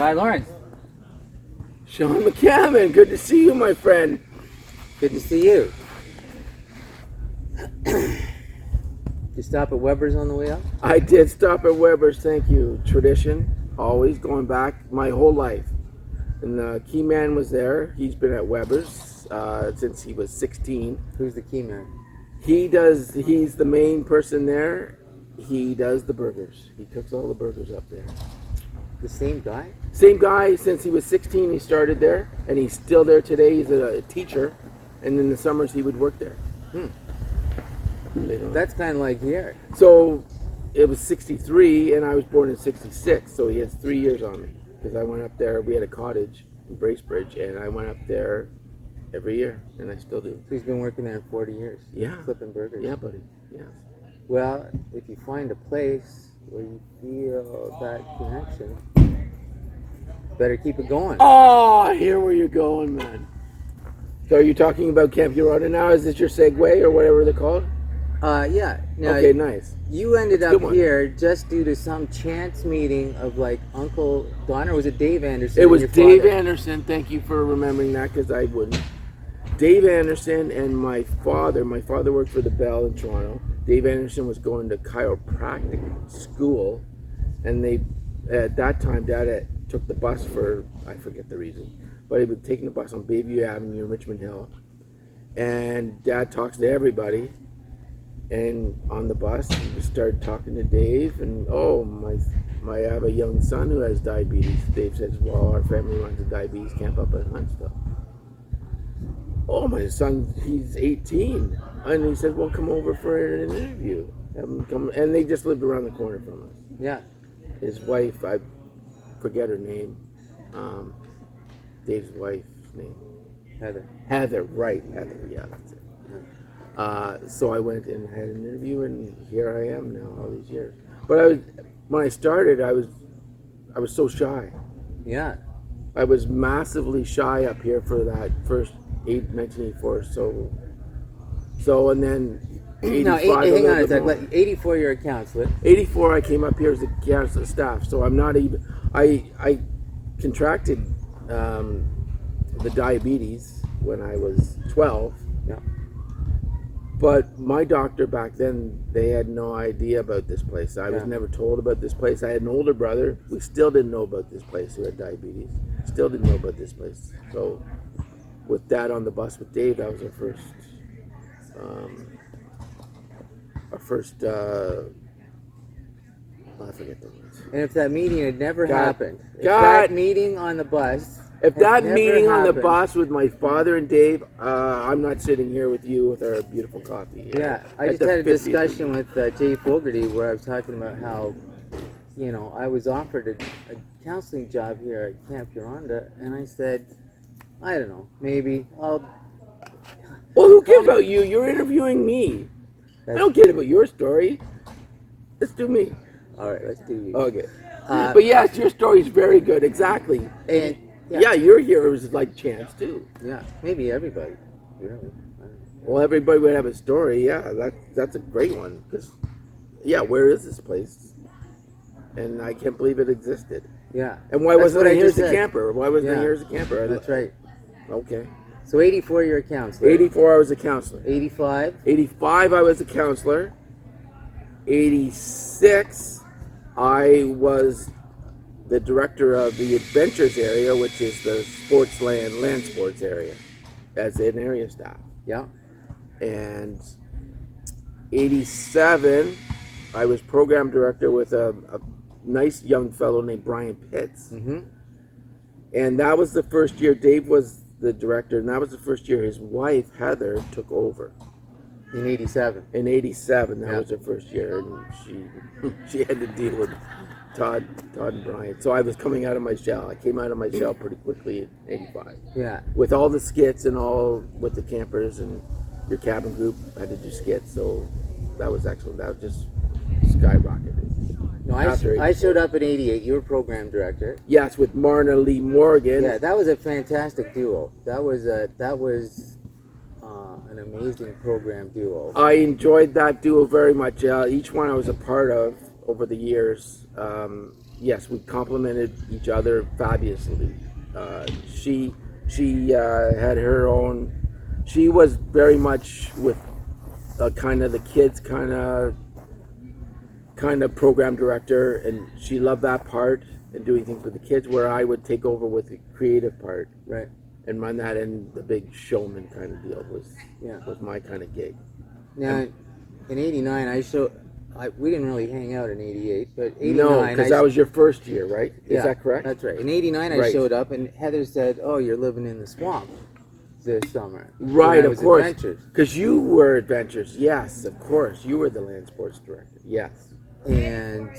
Todd Lawrence. Sean McCammon, good to see you, my friend. Good to see you. You stop at Weber's on the way up? I did stop at Weber's, thank you. Tradition, always going back my whole life. And the key man was there. He's been at Weber's since he was 16. Who's the key man? He's the main person there. He does the burgers. He cooks all the burgers up there. The same guy? Same guy since he was 16. He started there, and he's still there today. He's a teacher, and in the summers he would work there. That's kind of like here. So it was 63, and I was born in 66, so he has 3 years on me. Because I went up there, we had a cottage in Bracebridge, and I went up there every year, and I still do. So he's been working there 40 years? Yeah. Flipping burgers? Yeah, buddy. Yeah. Well, if you find a place where you feel that connection, better keep it going. Oh, I hear where you're going, man. So are you talking about Camp Urana now? Is this your segue or whatever they're called? Yeah. Now, okay, nice. You ended up here just due to some chance meeting of like Uncle Don, or was it Dave Anderson? It was Dave Anderson. Thank you for remembering that, because I wouldn't. Dave Anderson and my father. My father worked for the Bell in Toronto. Dave Anderson was going to chiropractic school, and they, at that time, Dad took the bus for, I forget the reason, but he was taking the bus on Bayview Avenue in Richmond Hill, and Dad talks to everybody. And on the bus, we started talking to Dave, and I have a young son who has diabetes. Dave says, well, our family runs a diabetes camp up at Huntsville. Oh, my son, he's 18. And he said, well, come over for an interview. Have him come. And they just lived around the corner from us. Yeah. His wife, I forget her name. Dave's wife's name. Heather, right. Heather, yeah, that's it. So I went and had an interview, and here I am now, all these years. But when I started, I was so shy. Yeah. I was massively shy up here for that first 1984. So and then 85. No, hang on a second. 84, you're a counselor. 84, I came up here as a counselor staff. So I'm not even. I contracted the diabetes when I was 12. Yeah. But my doctor back then, they had no idea about this place. I was never told about this place. I had an older brother. We still didn't know about this place who had diabetes. Still didn't know about this place. So with Dad on the bus with Dave, that was our first, I forget the words. And if that meeting had never happened, that meeting on the bus... If that meeting on the bus with my father and Dave, I'm not sitting here with you with our beautiful coffee. Yeah, I just had a discussion with Jay Fogarty where I was talking about how, I was offered a counseling job here at Camp Urana, and I said, I don't know, maybe I'll... Well, who cares about you? You're interviewing me. I don't care about your story. Let's do me. All right, let's do you. Okay. But yes, your story's very good, exactly. And... Yeah, your hero is like chance too. Yeah, maybe everybody. Really. Well, everybody would have a story. Yeah, that's a great one. Cause, yeah, where is this place? And I can't believe it existed. Yeah. And why wasn't I here as a camper? Why wasn't I here as a camper? That's right. Okay. So 84, you're a counselor. 84, I was a counselor. 85. 85, I was a counselor. 86, I was the director of the adventures area, which is the land sports area, as an area staff. Yeah. And 87, I was program director with a nice young fellow named Brian Pitts. Mm-hmm. And that was the first year Dave was the director, and that was the first year his wife, Heather, took over. In 87. In 87, that was her first year, and she had to deal with Todd and Brian. So I was coming out of my shell. I came out of my shell pretty quickly in 85. Yeah. With all the skits and all with the campers and your cabin group, I had to do skits. So that was excellent. That just skyrocketed. No, I showed up in 88. You were program director. Yes, with Marna Lee Morgan. Yeah, that was a fantastic duo. That was an amazing program duo. I enjoyed that duo very much. Each one I was a part of over the years. yes, we complemented each other fabulously. She had her own. She was very much with kind of the kids kind of program director, and she loved that part and doing things with the kids. Where I would take over with the creative part, Right. and run that, and the big showman kind of deal Yeah. was my kind of gig. Now, in '89, we didn't really hang out in '88, but '89. No, because that was your first year, right? Is that correct? That's right. In '89, I Right. showed up, and Heather said, "Oh, you're living in the swamp this summer." Right, When I of was course. Adventures. Because you were Adventures. Yes, of course. You were the land sports director. Yes. And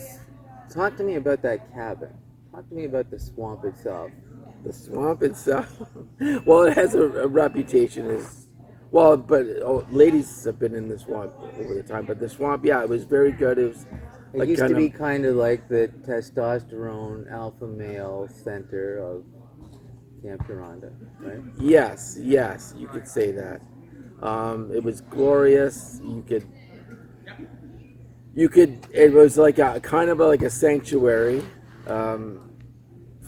talk to me about that cabin. Talk to me about the swamp itself. The swamp itself. Well, it has a reputation as well, but ladies have been in the swamp over the time. But the swamp, yeah, it was very good. It was It like used to be kind of like the testosterone alpha male center of Camp Huronda, right? Yes, you could say that. It was glorious. It was like a kind of like a sanctuary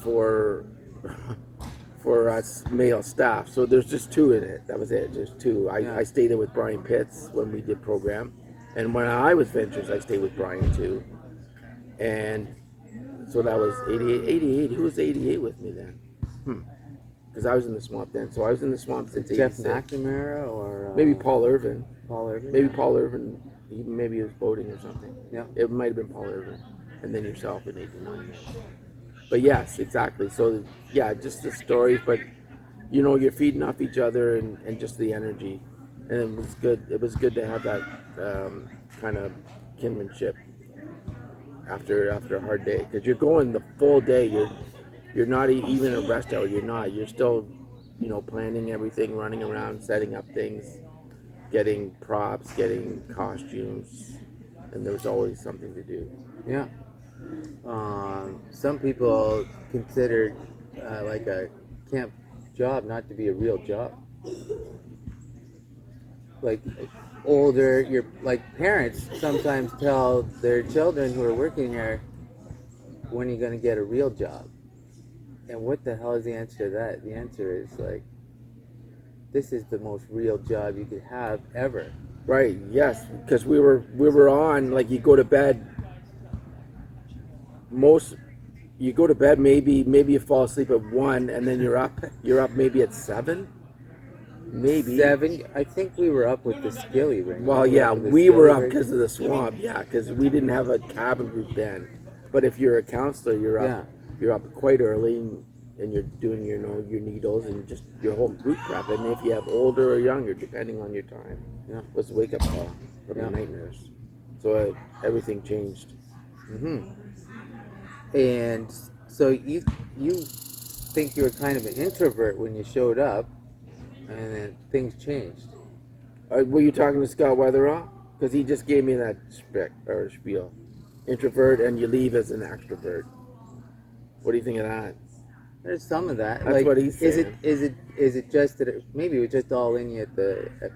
for us male staff. So there's just two in it. That was it. Just two. I stayed there with Brian Pitts when we did program, and when I was Ventures, I stayed with Brian too. And so that was 88. Who was 88 with me then? Because I was in the swamp then. So I was in the swamp since Jeff 86. McNamara or Maybe Paul Irvin. Paul Irvin. Maybe Paul Irvin. Maybe he was boating or something. Yeah. It might have been Paul Irvin, and then yourself in '89. But yes, exactly. So yeah, just the stories, but you're feeding off each other and just the energy, and it was good. It was good to have that kind of kinship after a hard day, because you're going the full day. You're not even a rest hour. You're not. You're still, planning everything, running around, setting up things, getting props, getting costumes, and there's always something to do. Yeah. Some people consider like a camp job not to be a real job. Like you're like parents sometimes tell their children who are working here, when are you going to get a real job? And what the hell is the answer to that? The answer is like, this is the most real job you could have ever. Right. Yes, because we were on, like, you go to bed. You go to bed, maybe you fall asleep at 1, and then you're up maybe at 7. Maybe 7. I think we were up with the skilly ring. Well, yeah, we were up because of the swamp. Yeah, because we didn't have a cabin group then. But if you're a counselor, you're up. Yeah. You're up quite early, and you're doing your needles and just your whole group prep. And if you have older or younger, depending on your time, was the wake up call from the night nurse. So everything changed. And so you think you were kind of an introvert when you showed up, and then things changed. Were you talking to Scott Weatherall? Because he just gave me that spiel. Introvert, and you leave as an extrovert. What do you think of that? There's some of that. That's what he's saying. Is it just that maybe it was just all in you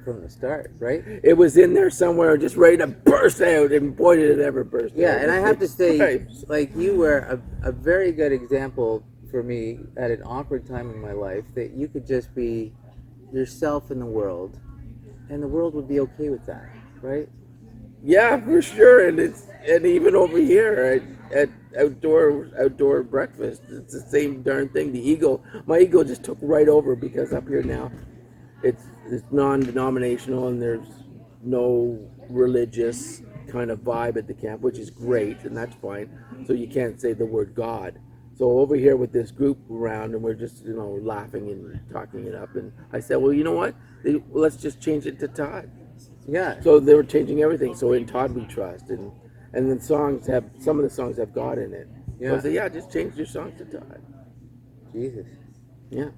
from the start, right? It was in there somewhere, just ready to burst out, and boy did it ever burst out. Yeah, and I have to say, Right. like, you were a very good example for me at an awkward time in my life, that you could just be yourself in the world, and the world would be okay with that, right? Yeah, for sure, and even over here at outdoor breakfast, it's the same darn thing. My ego just took right over, because up here now, it's non-denominational, and there's no religious kind of vibe at the camp, which is great, and that's fine. So you can't say the word God. So over here with this group around, and we're just laughing and talking it up, and I said, well, you know what? Let's just change it to Todd. Yeah. So they were changing everything. So in Todd we trust, and the songs some of the songs have God in it. Yeah. So I said, just change your songs to Todd. Jesus. Yeah.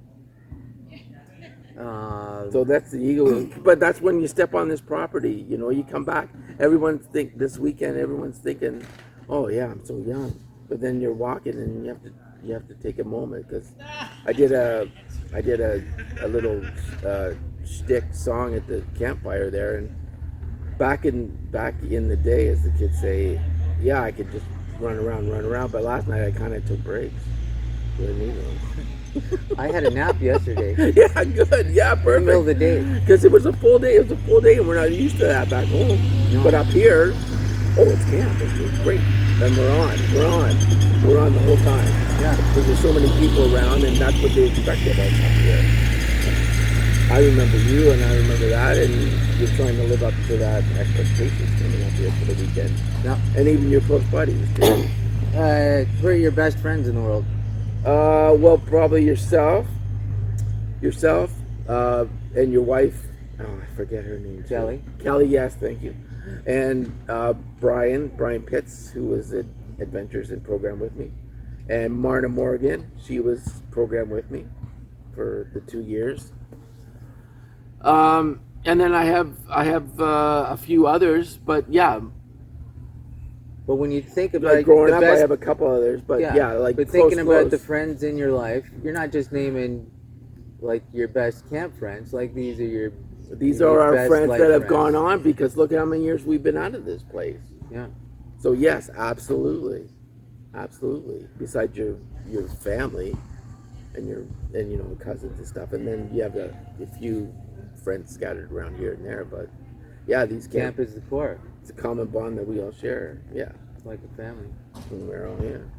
So that's the ego, but that's when you step on this property. You come back. This weekend, everyone's thinking, oh yeah, I'm so young. But then you're walking, and you have to take a moment, because I did a little shtick song at the campfire there, and back in the day, as the kids say, I could just run around. But last night I kind of took breaks. Didn't need them. I had a nap yesterday. Yeah, good. Yeah, perfect. In the middle of the day. Because it was a full day. It was a full day, and we're not used to that back home. No. But up here, it's camp. It's great. And we're on the whole time. Yeah. Because there's so many people around, and that's what they expect of us up here. I remember you, and I remember that, and you're trying to live up to that expectations coming up here for the weekend. Yeah. And even your close buddies, too. Who are your best friends in the world? Well, probably yourself, and your wife. Oh, I forget her name. Kelly. Kelly, yes, thank you. And Brian Pitts, who was at Adventures in program with me, and Marna Morgan. She was program with me for the 2 years. And then I have a few others, but yeah. But when you think about Like growing the up, best, I have a couple others, but yeah, like but thinking about the friends in your life, you're not just naming like your best camp friends. Like these are our best friends life that have friends. gone on, because look at how many years we've been out of this place. Yeah. So yes, absolutely. Besides your family and your cousins and stuff, and then you have a few friends scattered around here and there, but yeah, these Camp is the core. It's a common bond that we all share. Yeah. It's like a family. And we're all here.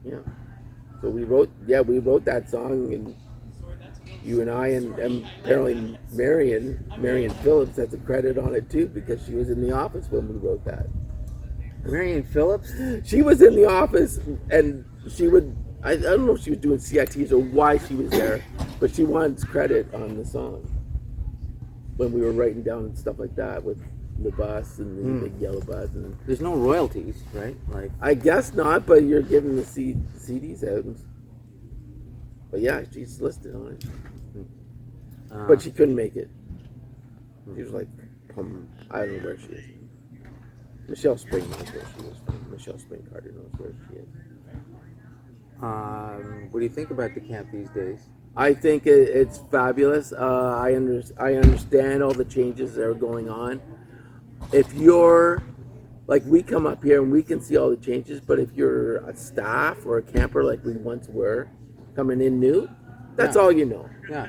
Yeah. So we wrote that song, and you and I, and apparently Marion Phillips has a credit on it too, because she was in the office when we wrote that. Marion Phillips? She was in the office, and she would, I don't know if she was doing CITs or why she was there, but she wants credit on the song when we were writing down stuff like that with the bus and the big yellow bus. And there's no royalties, right? Like, I guess not, but you're giving the CDs out. But yeah, she's listed on it. But she couldn't make it. She was like, I don't know where she is. Michelle Spring knows where she is from. Michelle Spring Carter knows where she is. What do you think about the camp these days? I think it's fabulous. I understand all the changes that are going on. If you're, like, we come up here and we can see all the changes, but if you're a staff or a camper like we once were, coming in new, that's all you know. Yeah.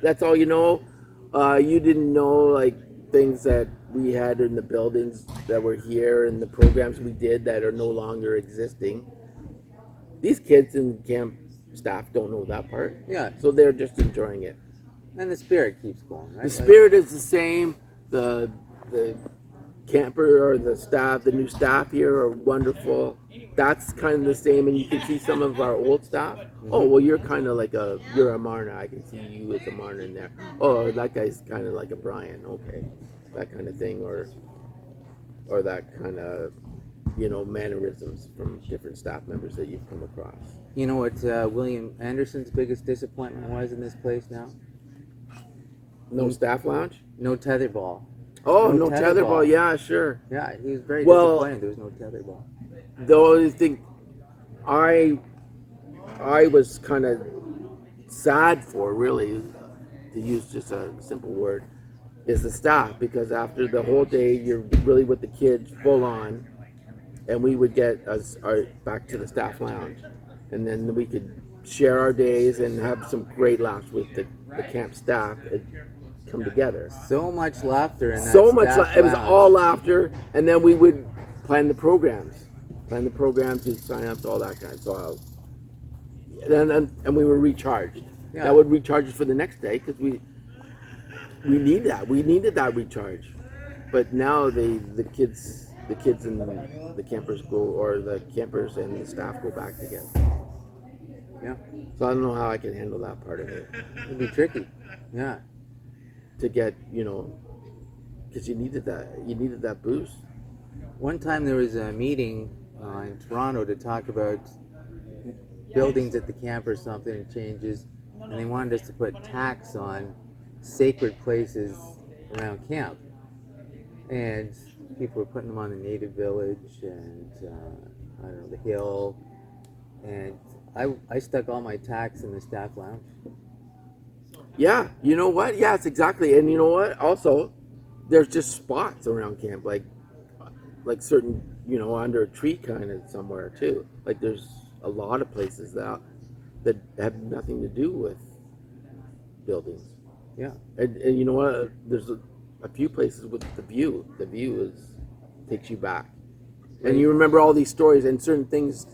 That's all you know. You didn't know, like, things that we had in the buildings that were here and the programs we did that are no longer existing. These kids in camp staff don't know that part. Yeah. So they're just enjoying it. And the spirit keeps going, right? The spirit is the same. The camper or the staff, the new staff here are wonderful. That's kind of the same, and you can see some of our old staff. Mm-hmm. Oh, well, you're kind of like you're a Marna. I can see you as a Marna in there. Oh, that guy's kind of like a Brian. Okay, that kind of thing, or that kind of, mannerisms from different staff members that you've come across. You know what William Anderson's biggest disappointment was in this place now? No staff lounge? No tetherball. Oh, no tetherball. Yeah, sure. Yeah, he was very disappointed there was no tetherball. The only thing I was kind of sad for, really, to use just a simple word, is the staff, because after the whole day you're really with the kids full on, and we would get us back to the staff lounge, and then we could share our days and have some great laughs with the camp staff and come together. So much laughter in that So much, staff it was lounge. all laughter, and then we would plan the programs, to sign up to all that kind of stuff. And we were recharged. Yeah. That would recharge us for the next day, because we need that. We needed that recharge. But now the kids and the campers the campers and the staff go back together. Yeah. So I don't know how I can handle that part of it. It'd be tricky. Yeah. To get, because you needed that boost. One time there was a meeting in Toronto to talk about buildings at the camp or something and changes, and they wanted us to put tax on sacred places around camp. And people were putting them on the Native Village and I don't know, the Hill. And I stuck all my tax in the staff lounge. Yeah, you know what? Yes, exactly. And you know what? Also, there's just spots around camp, like certain under a tree kind of somewhere too. Like there's a lot of places that have nothing to do with buildings. Yeah. And you know what? There's a few places with the view. The view takes you back, and you remember all these stories and certain things.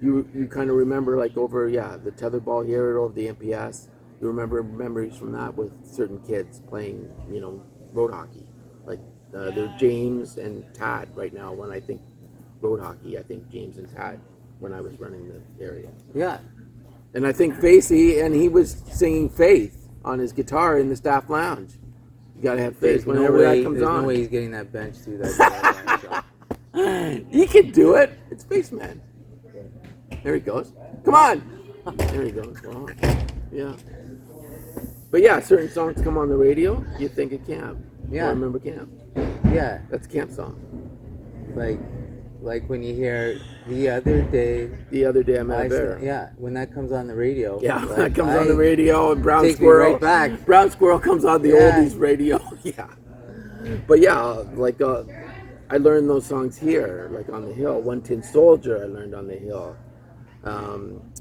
You kind of remember like over the tetherball here over the MPS. You remember memories from that with certain kids playing road hockey. Like they're James and Tad right now. When I think road hockey, I think James and Tad when I was running the area. Yeah. And I think Facey, and he was singing Faith on his guitar in the staff lounge. You gotta have faith whenever that comes on. There's no way he's getting that bench through that. He can do it. It's Spaceman. There he goes. Come on. There he goes. Well, yeah. But yeah, certain songs come on the radio. You think of camp. Yeah. I remember camp. Yeah. That's a camp song. Like when you hear the other day I'm at a bear. Yeah, when that comes on the radio. Yeah, that comes on the radio, and Brown take Squirrel. Me right back. Brown Squirrel comes on the oldies radio. Yeah. But yeah, like I learned those songs here, like on the hill. One Tin Soldier I learned on the hill.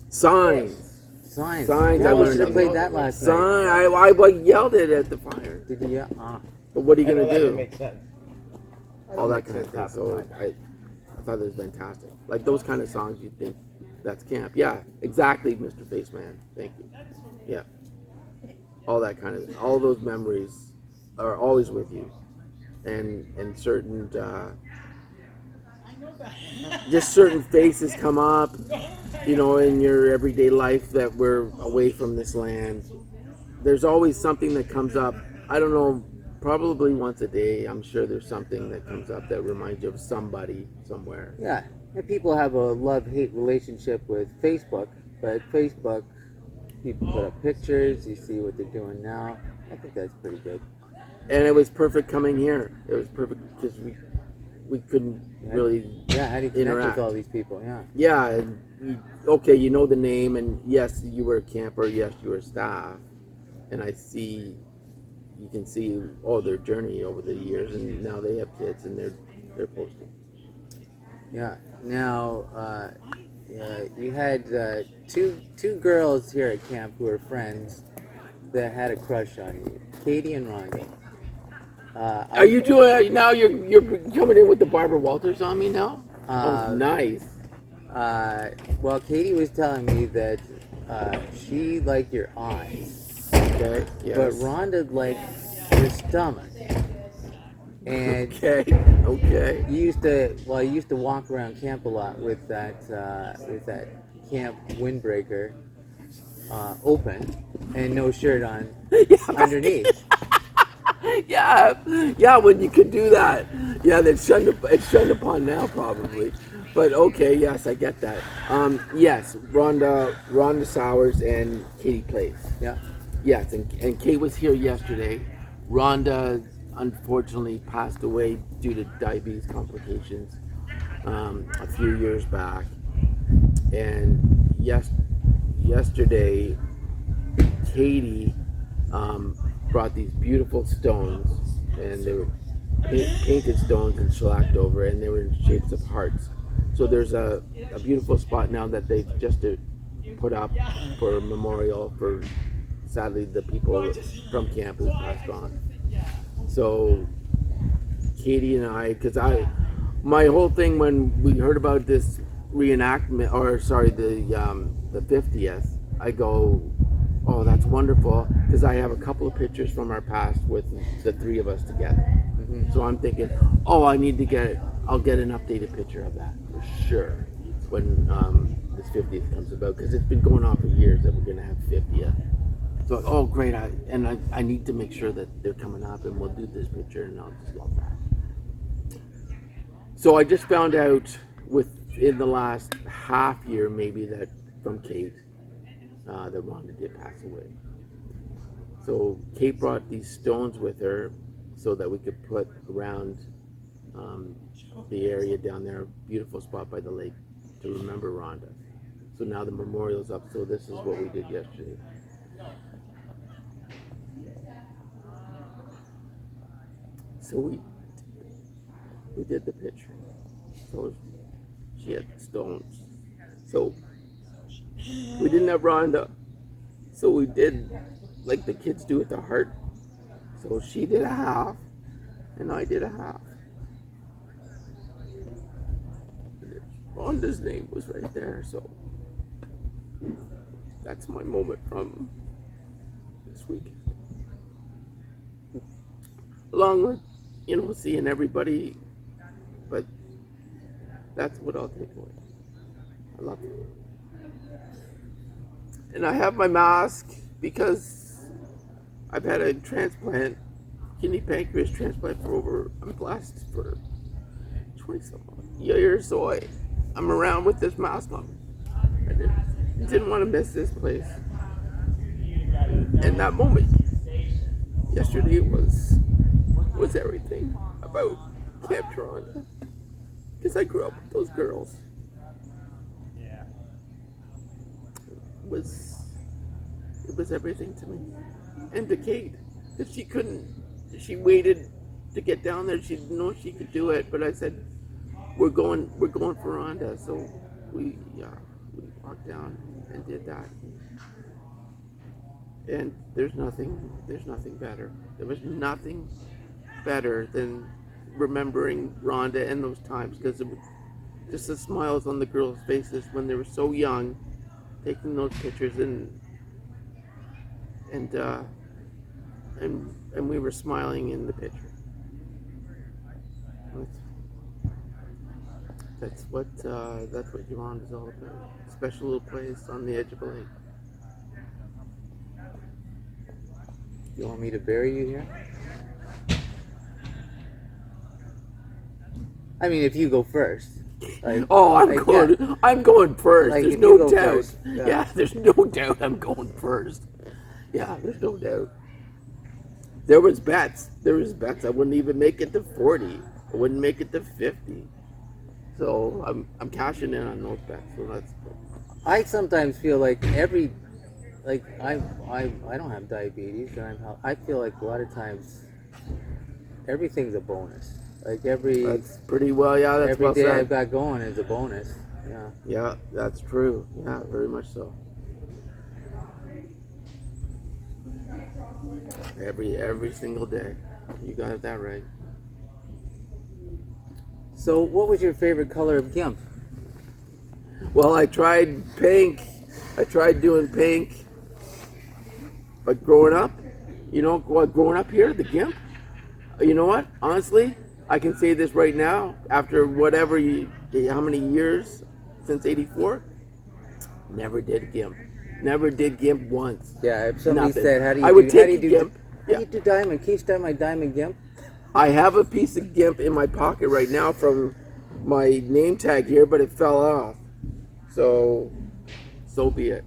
Signs. Yeah, I learned. Should have played that last night. I yelled it at the fire. Did you? But what are you gonna do? Makes sense. All that kind of thing. So I thought it was fantastic. Like those kind of songs, you think that's camp. Yeah, exactly, Mr. Faceman. Thank you. Yeah. All that kind of, all those memories are always with you, and certain, just certain faces come up, in your everyday life that we're away from this land. There's always something that comes up. I don't know. Probably once a day, I'm sure there's something that comes up that reminds you of somebody somewhere. Yeah, and people have a love-hate relationship with Facebook, but Facebook, people put up pictures, you see what they're doing now. I think that's pretty good. And it was perfect coming here. It was perfect because we couldn't really how do you connect interact with all these people? Yeah. Yeah, and okay, you know the name, and yes, you were a camper, yes, you were staff, and you can see their journey over the years, and now they have kids and they're posting. Yeah. Now, you had two girls here at camp who were friends that had a crush on you, Katie and Rhonda. Are you doing now? You're coming in with the Barbara Walters on me now? Nice. Well, Katie was telling me that she liked your eyes. Okay. Yes. But Rhonda liked your stomach. And okay. You used to walk around camp a lot with that camp windbreaker open and no shirt on underneath. Yeah, when you could do that. Yeah, it's shunned upon now probably. But okay, yes, I get that. Yes, Rhonda Sowers and Katie Place. Yeah. Yes, and Kate was here yesterday. Rhonda unfortunately passed away due to diabetes complications a few years back. And yesterday, Katie brought these beautiful stones, and they were painted stones and shellacked over, and they were in shapes of hearts. So there's a beautiful spot now that they've just put up for a memorial for, sadly, the people from camp who passed on. So Katie and I, because my whole thing when we heard about this reenactment, or sorry, the 50th, I go, oh, that's wonderful, because I have a couple of pictures from our past with the three of us together. Mm-hmm. So I'm thinking, oh, I'll get an updated picture of that for sure when this 50th comes about, because it's been going on for years that we're going to have 50th. So, oh, great, I need to make sure that they're coming up, and we'll do this picture, and I'll just love that. So I just found out within the last half year, maybe, that from Kate, that Rhonda did pass away. So Kate brought these stones with her so that we could put around the area down there, beautiful spot by the lake, to remember Rhonda. So now the memorial's up, so this is what we did yesterday. So we did the picture. so she had stones. So we didn't have Rhonda, so we did like the kids do with the heart. So she did a half, and I did a half. Rhonda's name was right there, so that's my moment from this week. Along with, seeing everybody, but that's what I'll take away. I love it. And I have my mask because I've had a transplant, kidney pancreas transplant I'm blessed for 20-some years, so I'm around with this mask on. I didn't want to miss this place. And that moment yesterday was everything about Camp Toronto. Because I grew up with those girls. It was everything to me. And to Kate, if she waited to get down there, she didn't know she could do it, but I said, we're going for Rhonda, so we walked down and did that. And there's nothing better. There was nothing better than remembering Rhonda and those times, because it was just the smiles on the girls' faces when they were so young, taking those pictures, and we were smiling in the picture. That's what Huron is all about. Special little place on the edge of a lake. You want me to bury you here? I mean, if you go first. I'm going first. Like, there's if no you go doubt. first, Yeah, there's no doubt I'm going first. Yeah, there's no doubt. There was bets. I wouldn't even make it to 40. I wouldn't make it to 50. So I'm cashing in on those bets. So that's good. I sometimes feel like I don't have diabetes, and I feel like a lot of times everything's a bonus. Like That's pretty well. Yeah, that's every well day said. I've got going is a bonus. Yeah. Yeah, that's true. Yeah, very much so. Every single day. You got that right. So, what was your favorite color of GIMP? Well, I tried pink. I tried doing pink. But growing up here, the GIMP, you know what? Honestly, I can say this right now, after how many years since '84, never did GIMP. Never did GIMP once. Yeah, if somebody Nothing. said, how do you do GIMP. How do you do diamond? Can you start my diamond GIMP? I have a piece of GIMP in my pocket right now from my name tag here, but it fell off. So be it.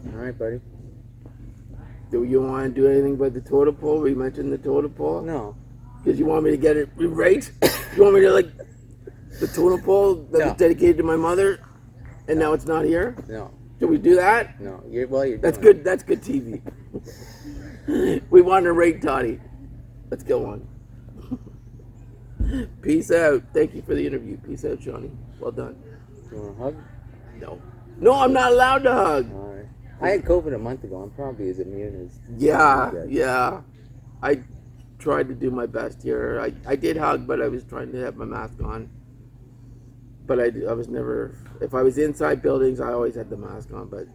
All right, buddy. Do you want to do anything about the totem pole? We mentioned the totem pole? No. Because you want me to get it right? You want me to, the totem pole that was dedicated to my mother, and now it's not here? No. Can we do that? No. That's good. That's good TV. We want to rate Toddy. Let's go on. Peace out. Thank you for the interview. Peace out, Johnny. Well done. You want a hug? No. No, I'm not allowed to hug. All right. I had COVID a month ago. I'm probably as immune as... Yeah. I tried to do my best here. I did hug, but I was trying to have my mask on. But I was never... If I was inside buildings, I always had the mask on, but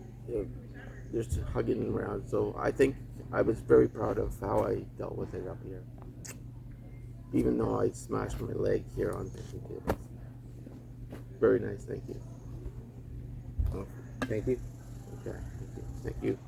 there's hugging around. So I think I was very proud of how I dealt with it up here. Even though I smashed my leg here on fishing tables. Very nice, thank you. Thank you. Okay, thank you.